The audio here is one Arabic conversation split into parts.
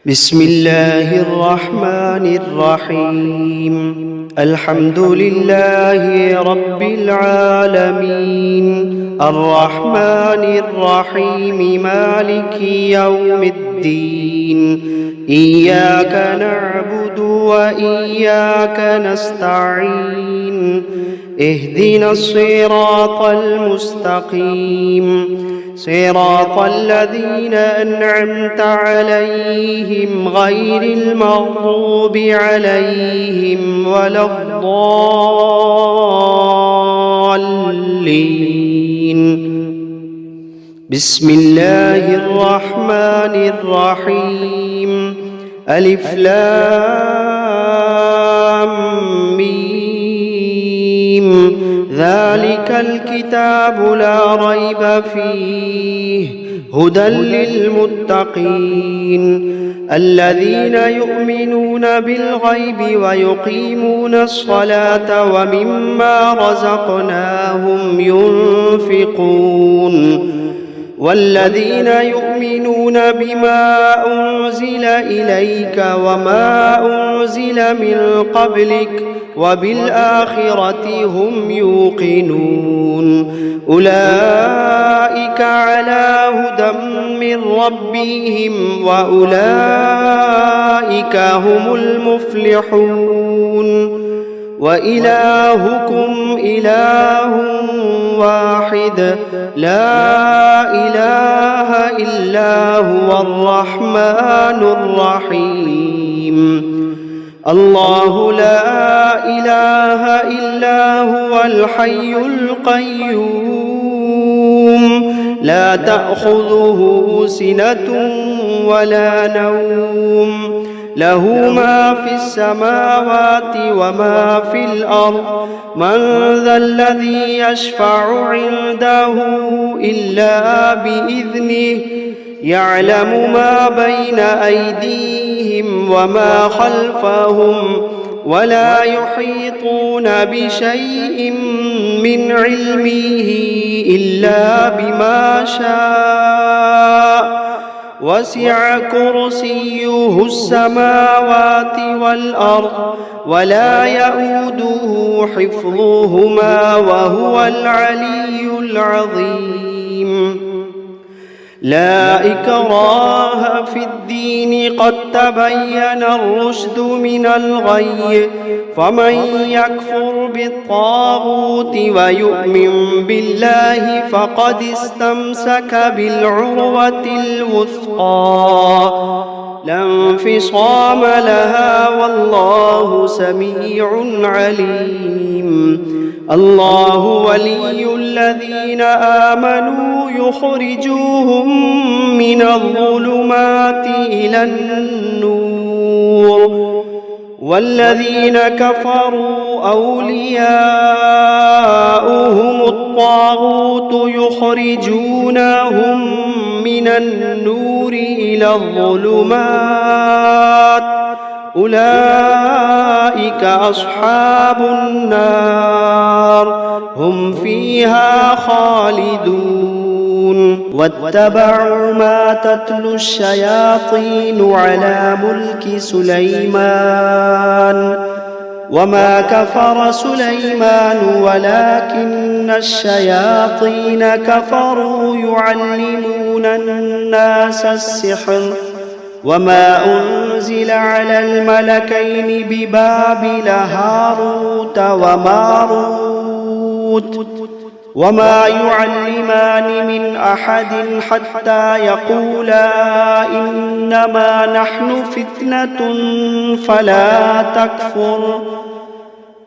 بسم الله الرحمن الرحيم. الحمد لله رب العالمين، الرحمن الرحيم، مالك يوم الدين. إياك نعبد وإياك نستعين، اهدنا الصراط المستقيم، صراط الذين أنعمت عليهم غير المغضوب عليهم ولا الضالين. بسم الله الرحمن الرحيم. ألف لام ميم. ذلك الكتاب لا ريب فيه، هدى للمتقين الذين يؤمنون بالغيب ويقيمون الصلاة ومما رزقناهم ينفقون، والذين يؤمنون بما أنزل إليك وما أنزل من قبلك وبالآخرة هم يوقنون. أولئك على هدى من ربهم وأولئك هم المفلحون. وإلهكم إله واحد، لا إله إلا هو الرحمن الرحيم. الله لا إله إلا هو الحي القيوم، لا تأخذه سنة ولا نوم، له ما في السماوات وما في الأرض. من ذا الذي يشفع عنده إلا بإذنه، يعلم ما بين أيديهم وما خلفهم، ولا يحيطون بشيء من علمه إلا بما شاء. وسع كرسيه السماوات والأرض ولا يئوده حفظهما وهو العلي العظيم. لا إكراه في الدين، قد تبين الرشد من الغي، فمن يكفر بالطاغوت ويؤمن بالله فقد استمسك بالعروة الوثقى، لا انفصام لها، والله سميع عليم. الله ولي الذين آمنوا يخرجوهم من الظلمات إلى النور، والذين كفروا أولياؤهم الطاغوت يخرجونهم من النور إلى الظلمات. أولئك أصحاب النار، هم فيها خالدون. واتبعوا ما تتلو الشياطين على ملك سليمان، وما كفر سليمان ولكن الشياطين كفروا يعلمون الناس السحر. وما أنزل على الملكين ببابل هاروت وماروت، وما يعلمان من أحد حتى يقولا إنما نحن فتنة فلا تكفر،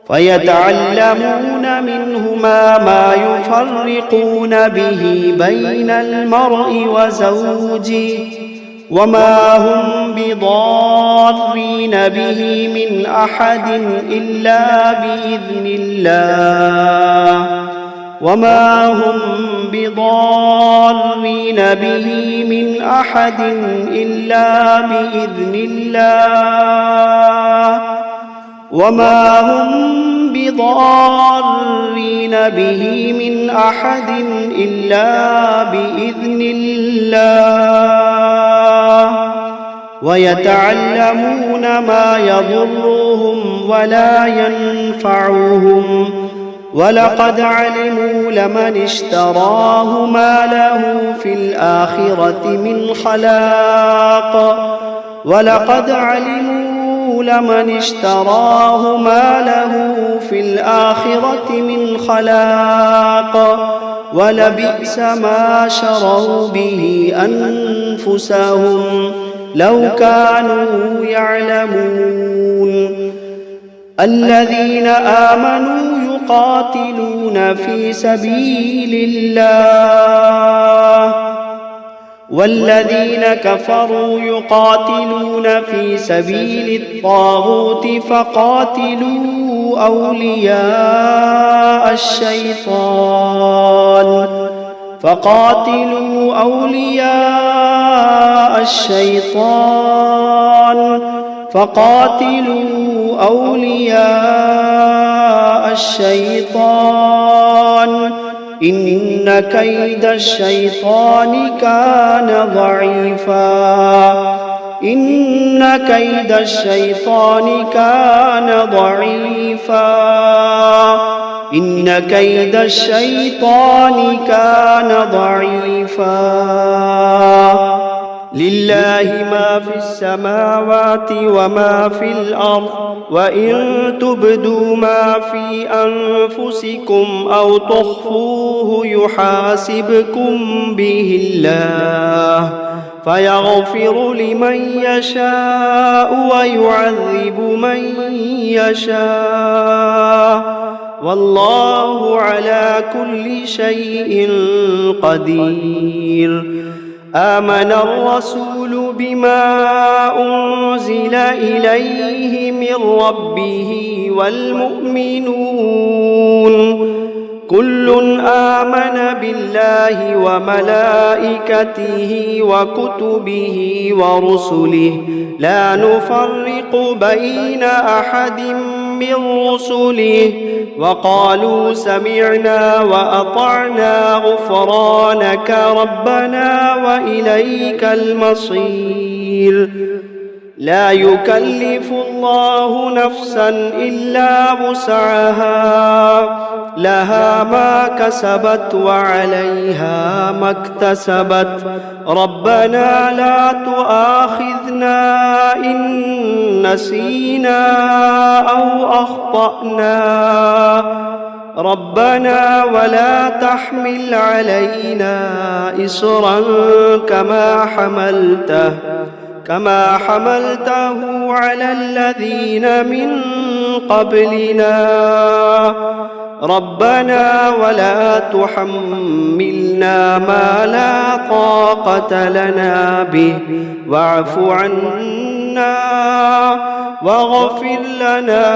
فيتعلمون منهما ما يفرقون به بين المرء وزوجه، وما هم بضارين به من أحد إلا بإذن الله، وما هم بضارين به من أحد إلا بإذن الله، وما هم بضارين به من أحد إلا بإذن الله. ويتعلمون ما يضرهم ولا ينفعهم ولقد علموا لمن اشتراه ما له في الآخرة من خلاق ولقد علموا لمن اشتراه ما له في الآخرة من خلاق ولبئس ما شروا به أنفسهم لو كانوا يعلمون الذين آمنوا يقاتلون في سبيل الله والذين كفروا يقاتلون في سبيل الطاغوت فقاتلوا أولياء الشيطان إن كيد الشيطان كان ضعيفا لله ما في السماوات وما في الأرض وإن تبدوا ما في أنفسكم أو تخفوه يحاسبكم به الله فيغفر لمن يشاء ويعذب من يشاء والله على كل شيء قدير آمن الرسول بما أنزل إليه من ربه والمؤمنون كل آمن بالله وملائكته وكتبه ورسله لا نفرق بين أحد من رسله وقالوا سمعنا وأطعنا غفرانك ربنا وإليك المصير لا يكلف الله نفسا إلا وسعها لها ما كسبت وعليها ما اكتسبت ربنا لا تؤاخذنا إن نسينا أو أخطأنا ربنا ولا تحمل علينا إصرا كما حملته على الذين من قبلنا ربنا ولا تحملنا ما لا طاقة لنا به واعف عنا واغفر لنا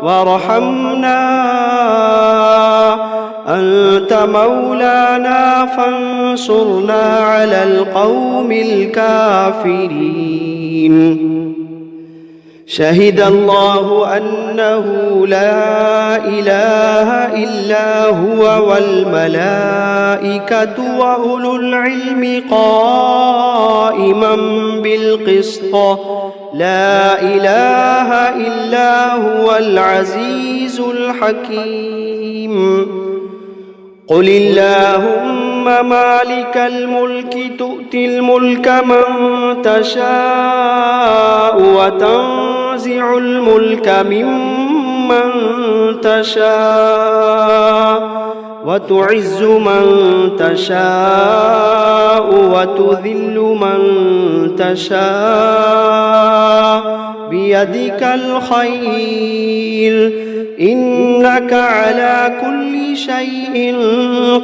وارحمنا أنت مولانا فانصرنا على القوم الكافرين شهد الله أنه لا إله إلا هو والملائكة وأولو العلم قائما بالقسط لا إله إلا هو العزيز الحكيم قل اللهم مالك الملك تؤتي الملك من تشاء وتنزع الملك ممن تشاء وتعز من تشاء وتذل من تشاء بيدك الخير إنك على كل شيء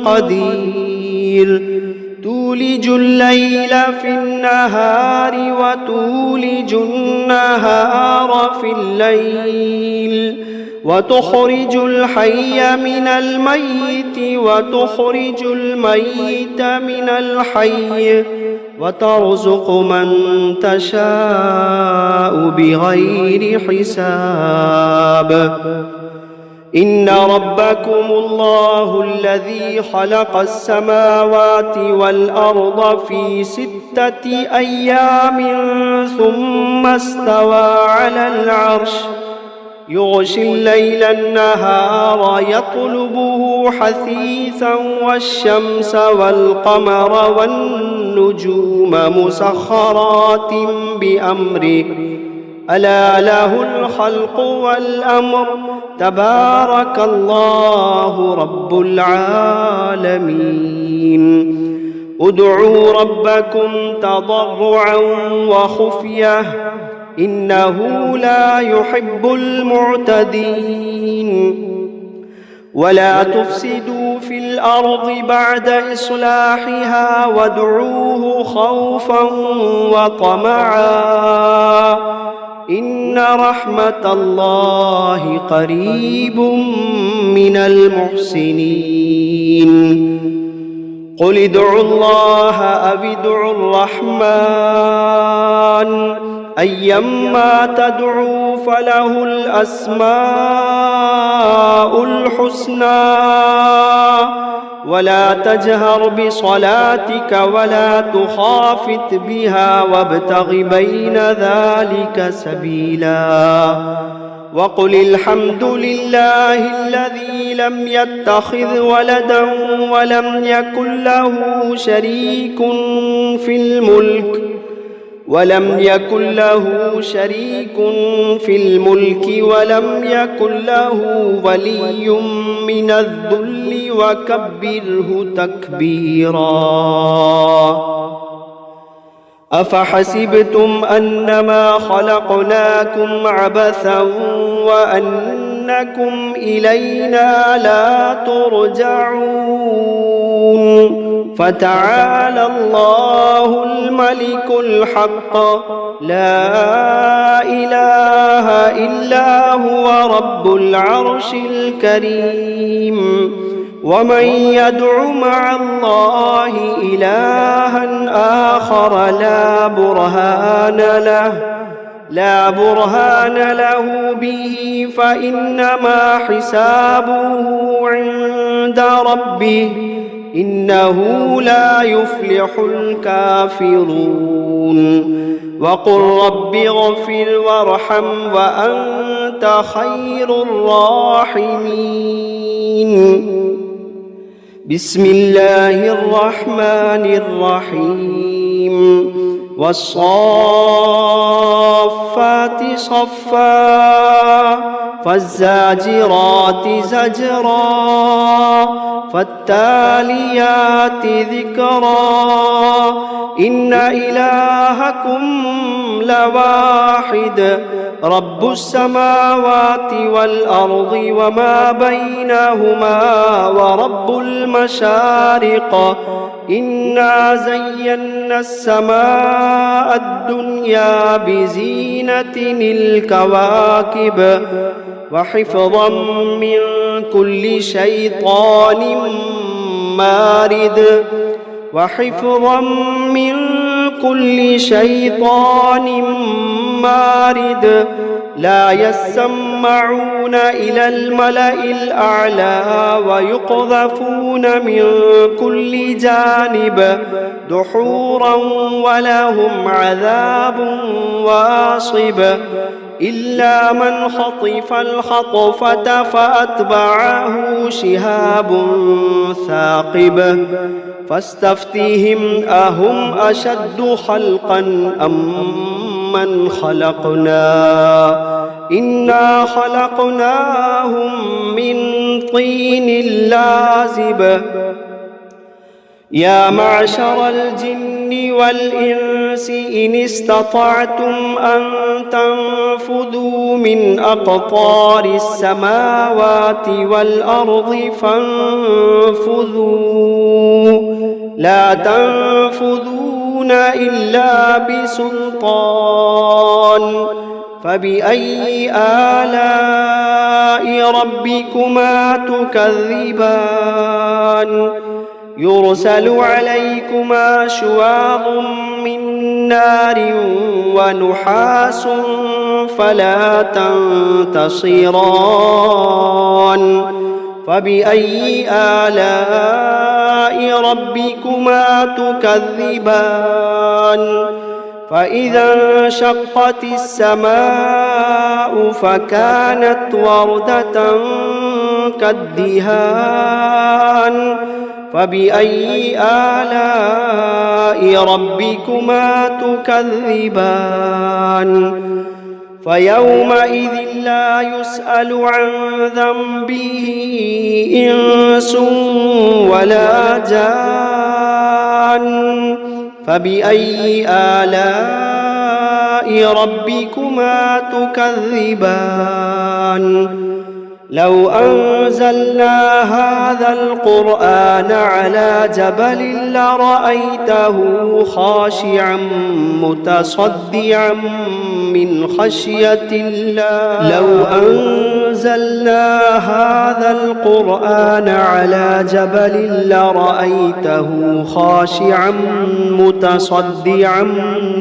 قدير تولج الليل في النهار وتولج النهار في الليل وتخرج الحي من الميت وتخرج الميت من الحي وترزق من تشاء بغير حساب إن ربكم الله الذي خلق السماوات والأرض في 6 أيام ثم استوى على العرش يغشي الليل النهار يطلبه حثيثا والشمس والقمر والنجوم مسخرات بأمره ألا له الخلق والأمر تبارك الله رب العالمين ادعوا ربكم تضرعا وخفية إنه لا يحب المعتدين ولا تفسدوا في الأرض بعد إصلاحها وادعوه خوفا وطمعا إن رحمة الله قريب من المحسنين قل ادعوا الله أو ادعوا الرحمن أيما تدعوا فله الأسماء الحسنى ولا تجهر بصلاتك ولا تخافت بها وابتغ بين ذلك سبيلا وقل الحمد لله الذي لم يتخذ ولدا ولم يكن له شريك في الملك ولم يكن ولم يكن له ولي من الذل وكبره تكبيرا أفحسبتم أنما خلقناكم عبثا وأنكم إلينا لا ترجعون فتعالى الله الملك الحق لا إله إلا هو رب العرش الكريم ومن يدع مع الله إلها آخر لا برهان له به فإنما حسابه عند ربه إنه لا يفلح الكافرون وقل رب اغفر وارحم وأنت خير الراحمين بسم الله الرحمن الرحيم والصافات صفا فالزاجرات زجرا فالتاليات ذكرا إن إلهكم لواحد رب السماوات والأرض وما بينهما ورب المشارق إنا زينا السماء الدنيا بزينة الكواكب وحفظا من كل شيطان مارد لا يسمعون إلى الملأ الأعلى ويقذفون من كل جانب دحورا ولهم عذاب واصب إلا من خطف الخطفة فأتبعه شهاب ثاقب فاستفتهم أهم أشد خلقا أم من خلقنا إنا خلقناهم من طين لازب يا معشر الجن والإنس إن استطعتم أن تنفذوا من أقطار السماوات والأرض فانفذوا لا تنفذون إلا بسلطان فبأي آلاء ربكما تكذبان يرسل عليكما شواظ من نار ونحاس فلا تنتصران فبأي آلاء ربكما تكذبان فإذا انشقت السماء فكانت وردة كالدهان فبأي آلاء ربكما تكذبان فيومئذ لا يسأل عن ذنبه إنس ولا جان فبأي آلاء ربكما تكذبان لو أنزلنا هذا القرآن على جبل لرأيته خاشعا متصدعا من خشية الله لو أنزلنا هذا القرآن على جبل لرأيته خاشعا متصدعا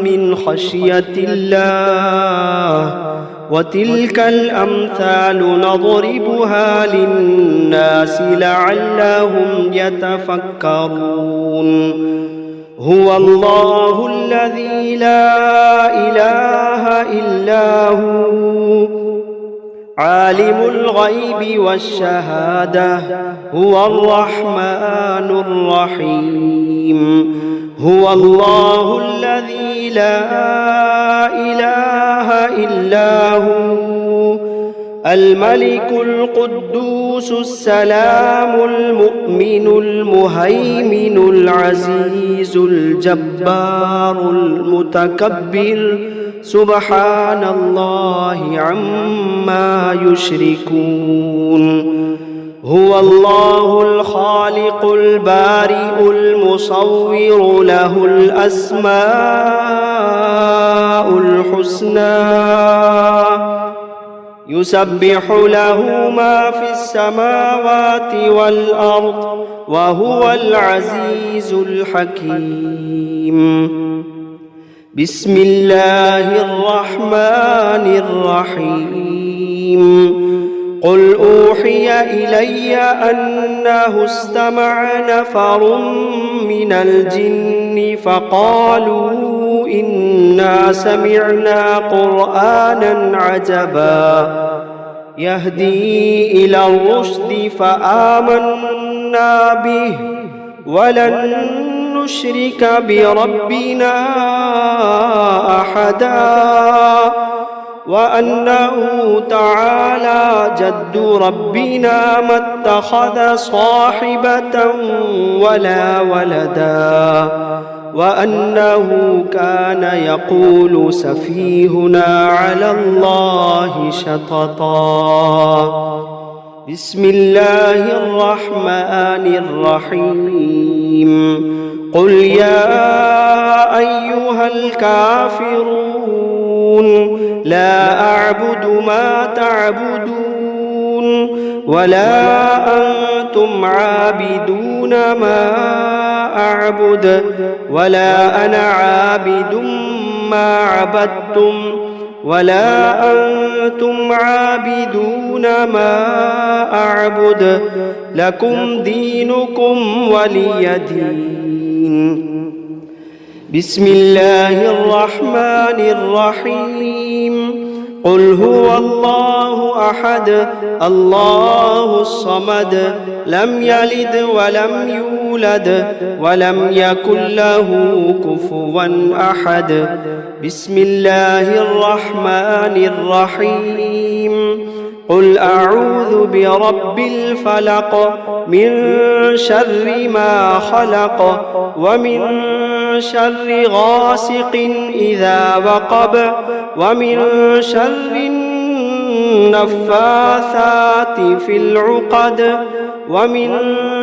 من خشية الله وتلك الأمثال نضربها للناس لعلهم يتفكرون هو الله الذي لا إله إلا هو عالم الغيب والشهادة هو الرحمن الرحيم هو الله الذي لا إله إلا هو الملك القدوس السلام المؤمن المهيمن العزيز الجبار المتكبر سبحان الله عما يشركون هو الله الخالق البارئ المصور له الأسماء الحسنى يسبح له ما في السماوات والأرض وهو العزيز الحكيم بسم الله الرحمن الرحيم قل أوحي إلي أنه استمع نفر من الجن فقالوا إنا سمعنا قرآنا عجبا يهدي إلى الرشد فآمنا به ولن نشرك بربنا أحدا وأنه تعالى جد ربنا ما اتخذ صاحبة ولا ولدا وأنه كان يقول سفيهنا على الله شططا بسم الله الرحمن الرحيم قل يا أيها الكافرون لا أعبد ما تعبدون ولا أنتم عابدون ما أعبد ولا أنا عابد ما عبدتم ولا أنتم عابدون ما أعبد لكم دينكم ولي دين بسم الله الرحمن الرحيم قل هو الله أحد الله الصمد لم يلد ولم يولد ولم يكن له كفوا أحد بسم الله الرحمن الرحيم قل أعوذ برب الفلق من شر ما خلق ومن شر غاسق إذا وقب ومن شر النفاثات في العقد ومن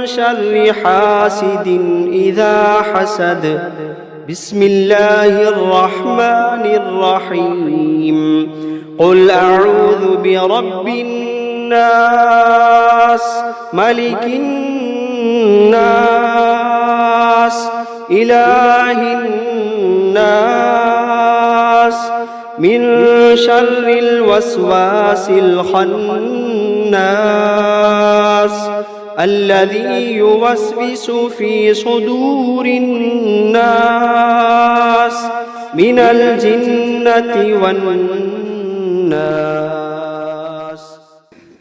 شر حاسد إذا حسد بسم الله الرحمن الرحيم قل أعوذ برب الناس ملك الناس إله الناس الناس من شر الوسواس الخناس الذي يوسوس في صدور الناس من الجنة والناس.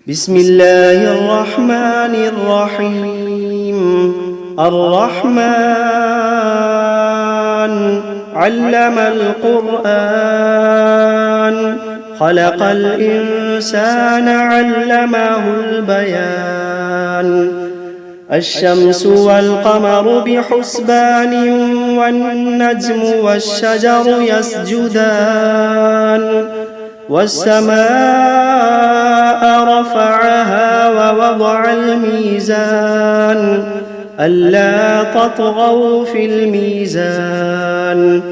بسم الله الرحمن الرحيم. الرحمن علم القرآن خلق الإنسان علمه البيان. الشمس والقمر بحسبان والنجم والشجر يسجدان والسماء رفعها ووضع الميزان ألا تطغوا في الميزان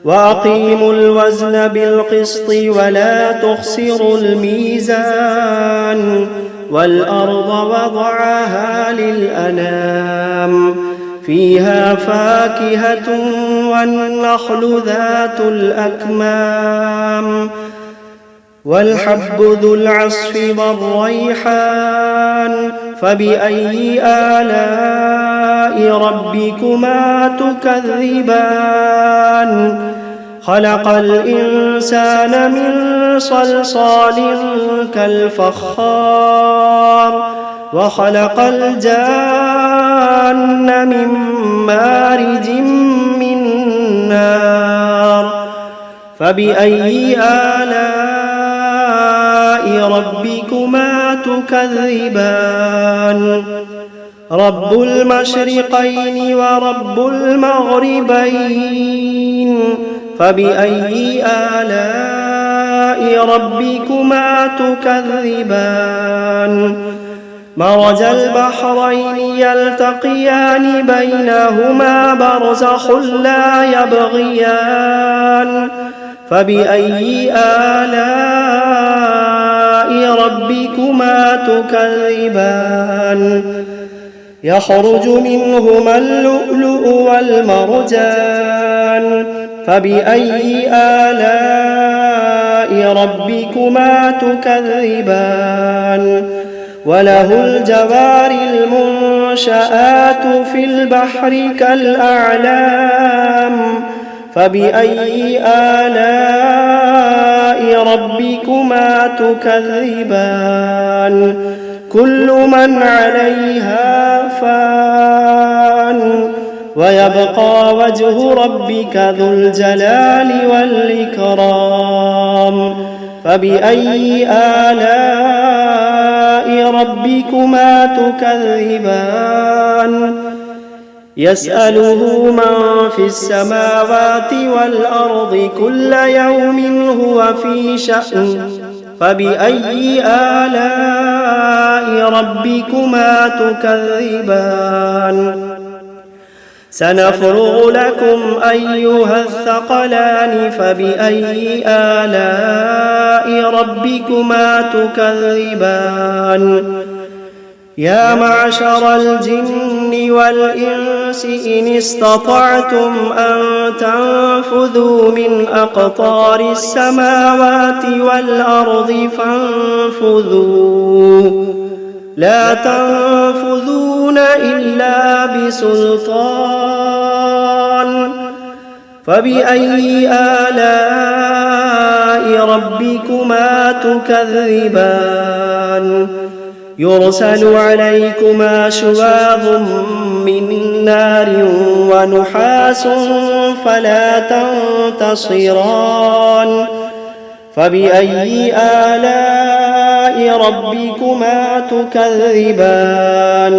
وأقيموا الوزن بالقسط ولا تخسروا الميزان والأرض وضعها للأنام فيها فاكهة والنخل ذات الأكمام والحب ذو العصف والريحان فبأي آلاء ربكما تكذبان. خلق الإنسان من صلصال كالفخار وخلق الجان من مارج من نار فبأي آلاء ربكما تكذبان. رب المشرقين ورب المغربين فبأي آلاء ربكما تكذبان. مرج البحرين يلتقيان بينهما برزخ لا يبغيان فبأي آلاء ربكما تكذبان. يخرج منهما اللؤلؤ والمرجان فبأي آلاء ربكما تكذبان. وله الجوار المنشآت في البحر كالأعلام فبأي آلاء ربكما تكذبان. كل من عليها فان ويبقى وجه ربك ذو الجلال والإكرام فبأي آلاء ربكما تكذبان. يسأله من في السماوات والأرض كل يوم هو في شأن فبأي آلاء ربكما تكذبان. سنفرغ لكم أيها الثقلان فبأي آلاء ربكما تكذبان. يا معشر الجن والإنس إن استطعتم أن تنفذوا من أقطار السماوات والأرض فانفذوا لا تنفذون إلا بسلطان فبأي آلاء ربكما تكذبان. يرسل عليكما شواظ من نار ونحاس فلا تنتصران فبأي آلاء ربكما تكذبان.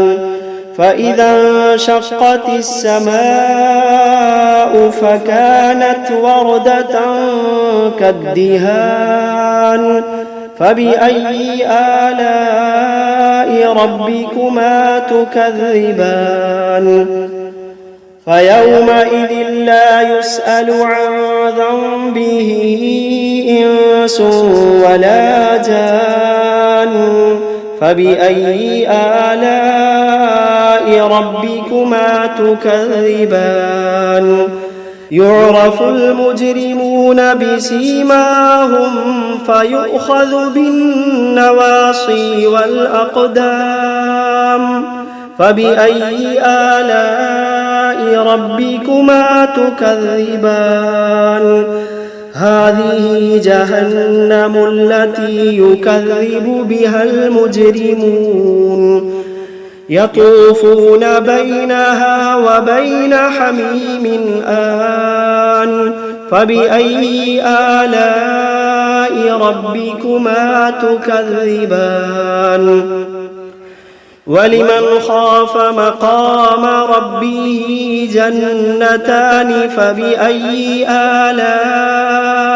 فإذا انشقت السماء فكانت وردة كالدهان فبأي آلاء ربكما تكذبان. فيومئذ لا يسأل عن ذنبه إنس ولا جان فبأي آلاء ربكما تكذبان. يعرف المجرمون بسيماهم فيؤخذ بالنواصي والأقدام فبأي آلاء ربكما تكذبان هذه جهنم التي يكذب بها المجرمون يطوفون بينها وبين حميم آن فبأي آلاء ربكما تكذبان ولمن خاف مقام ربه جنتان فبأي آلاء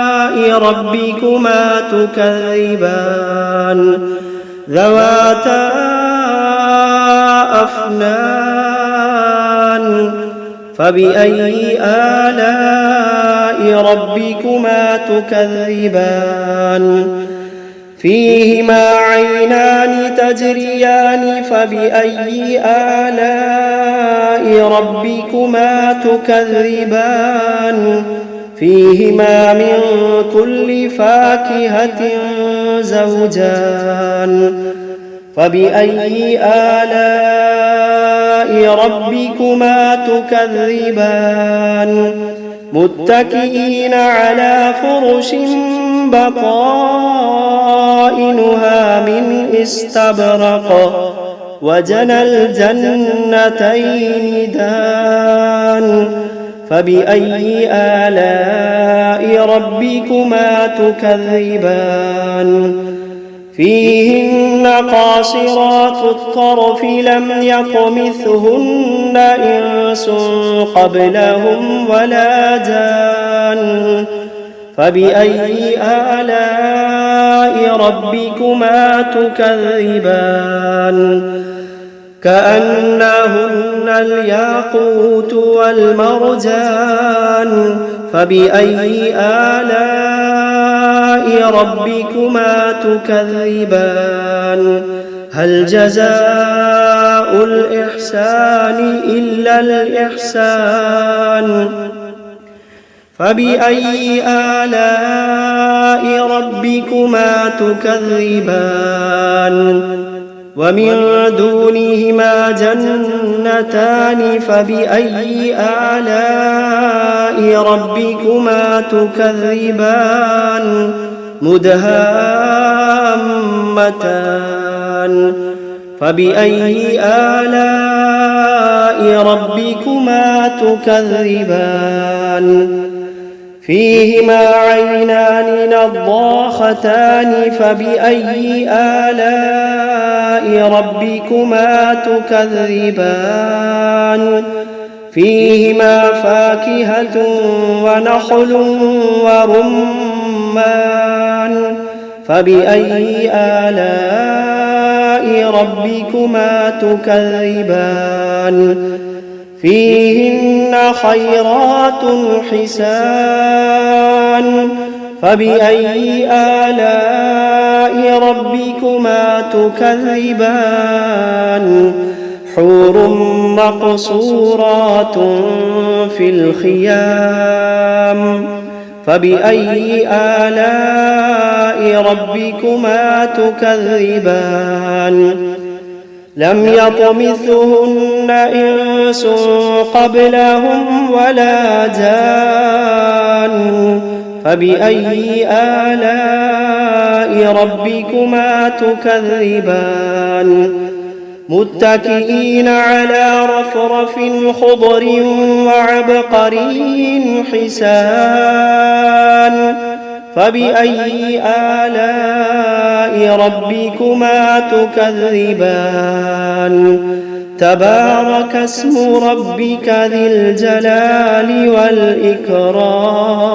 ربكما تكذبان ذواتا أفنان فبأي آلاء ربكما تكذبان فيهما عينان تجريان فبأي آلاء ربكما تكذبان فيهما من كل فاكهة زوجان فبأي آلاء ربكما تكذبان متكئين على فرش بطائنها من استبرق وجنى الجنتين دان فبأي آلاء ربكما تكذبان فيهن قاصرات الطرف لم يطمثهن إنس قبلهم ولا جان فبأي آلاء ربكما تكذبان كأنهن الياقوت والمرجان فبأي آلاء ربكما تكذبان هل جزاء الإحسان إلا الإحسان فبأي آلاء ربكما تكذبان ومن دونهما جنتان فبأي آلاء ربكما تكذبان مدهامتان فبأي آلاء ربكما تكذبان فيهما عينان نضاختان فبأي آلاء ربكما تكذبان فيهما فاكهة ونخل ورمان فبأي آلاء ربكما تكذبان فيهن خيرات حسان فبأي آلاء ربكما تكذبان حور مقصورات في الخيام فبأي آلاء ربكما تكذبان لم يطمثهن إنس قبلهم ولا جان فبأي آلاء ربكما تكذبان متكئين على رفرف خضر وعبقري حسان فبأي آلاء ربكما تكذبان تبارك اسم ربك ذي الجلال والإكرام